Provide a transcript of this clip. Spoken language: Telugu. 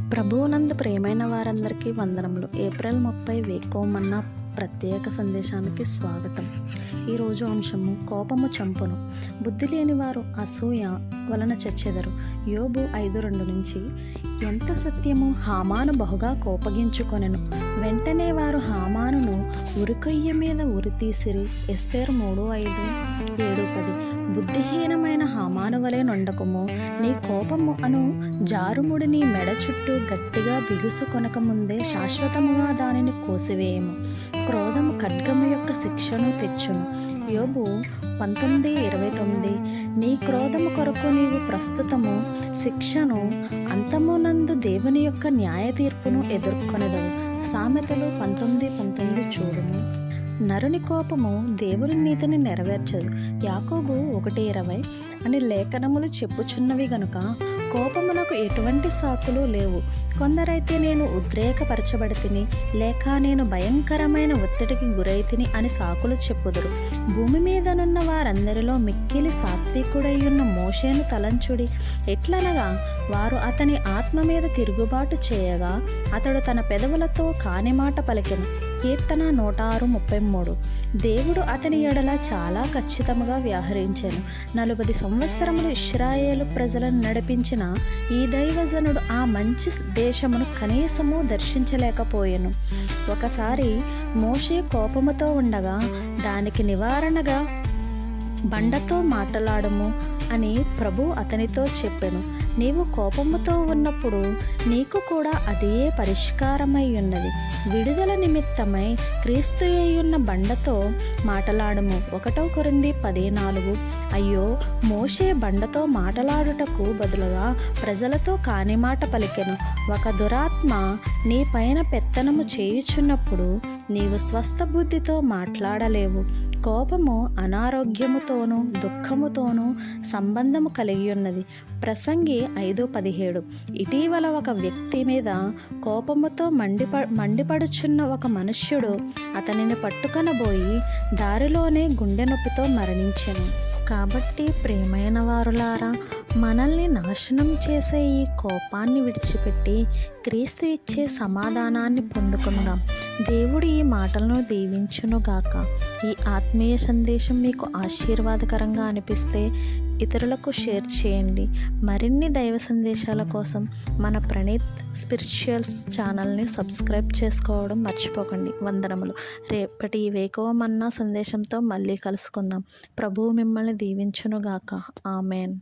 ప్రభువునందు ప్రియమైన వారందరికీ వందనములు. ఏప్రిల్ 30 వేకోమన్న ప్రత్యేక సందేశానికి స్వాగతం. ఈరోజు అంశము కోపము చంపును, బుద్ధి లేని వారు అసూయ వలన చచ్చెదరు. యోబు 5:2 నుంచి. ఎంత సత్యము! హామాను బహుగా కోపగించుకొనెను. వెంటనే వారు హామానును ఉరికొయ్య మీద ఉరితీసిరి. ఎస్తేరు 3:5, 7-10. బుద్ధిహీనమైన హామాను వలె నొండకుము. నీ కోపము అను జారుముడి నీ మెడ చుట్టూ గట్టిగా బిగుసుకొనక ముందే శాశ్వతముగా దానిని కోసివేయము. క్రోధము ఖడ్గము యొక్క శిక్షను తెచ్చును. యోబు 19:29. నీ క్రోధము కొరకు నీవు ప్రస్తుతము శిక్షను, అంతమునందు దేవుని యొక్క న్యాయ తీర్పును ఎదుర్కొనెదవు. సామెతలు 19:19 చూడుము. నరుని కోపము దేవుని నీతిని నెరవేర్చదు. యాకోబు 1:20 అని లేఖనములు చెప్పుచున్నవి గనుక కోపమునకు ఎటువంటి సాకులు లేవు. కొందరైతే నేను ఉద్రేకపరచబడితిని, లేక నేను భయంకరమైన ఒత్తిడికి గురైతిని అని సాకులు చెప్పుదురు. భూమి మీదనున్న వారందరిలో మిక్కిలి సాత్వికుడయ్యున్న మోషేను తలంచుడి. ఎట్లనగా వారు అతని ఆత్మ మీద తిరుగుబాటు చేయగా అతడు తన పెదవులతో కాని మాట పలికెను. కీర్తన 106:33. దేవుడు అతని ఎడల చాలా ఖచ్చితంగా వ్యవహరించెను. 40 సంవత్సరములు ఇశ్రాయేలు ప్రజలను నడిపించిన ఈ దైవజనుడు ఆ మంచి దేశమును కనీసము దర్శించలేకపోయెను. ఒకసారి మోషే కోపముతో ఉండగా దానికి నివారణగా బండతో మాట్లాడము అని ప్రభు అతనితో చెప్పెను. నీవు కోపముతో ఉన్నప్పుడు నీకు కూడా అదే పరిష్కారమై ఉన్నది. విడుదల నిమిత్తమై క్రీస్తు అయ్యున్న బండతో మాట్లాడము. 1 కొరింథీ 10:4. అయ్యో, మోషే బండతో మాట్లాడుటకు బదులుగా ప్రజలతో కాని మాట పలికెను. ఒక దురాత్మ నీ పైన పెత్తనము చేయుచున్నప్పుడు నీవు స్వస్థ బుద్ధితో మాట్లాడలేవు. కోపము అనారోగ్యముతోనూ దుఃఖముతోనూ సంబంధము కలిగి ఉన్నది. ప్రసంగి 5:17. ఇటీవల ఒక వ్యక్తి మీద కోపముతో మండిపడుచున్న ఒక మనుష్యుడు అతనిని పట్టుకొనబోయి దారిలోనే గుండె నొప్పితో మరణించెను. కాబట్టి ప్రియమైన వారులారా, మనల్ని నాశనం చేసే ఈ కోపాన్ని విడిచిపెట్టి క్రీస్తు ఇచ్చే సమాధానాన్ని పొందుకుందాం. దేవుడు ఈ మాటలను దీవించునుగాక. ఈ ఆత్మీయ సందేశం మీకు ఆశీర్వాదకరంగా అనిపిస్తే ఇతరులకు షేర్ చేయండి. మరిన్ని దైవ సందేశాల కోసం మన ప్రణీత్ స్పిరిచువల్స్ ఛానల్ని సబ్స్క్రైబ్ చేసుకోవడం మర్చిపోకండి. వందనములు. రేపటి వేకువమన్నా సందేశంతో మళ్ళీ కలుసుకుందాం. ప్రభువు మిమ్మల్ని దీవించునుగాక. ఆమెన్.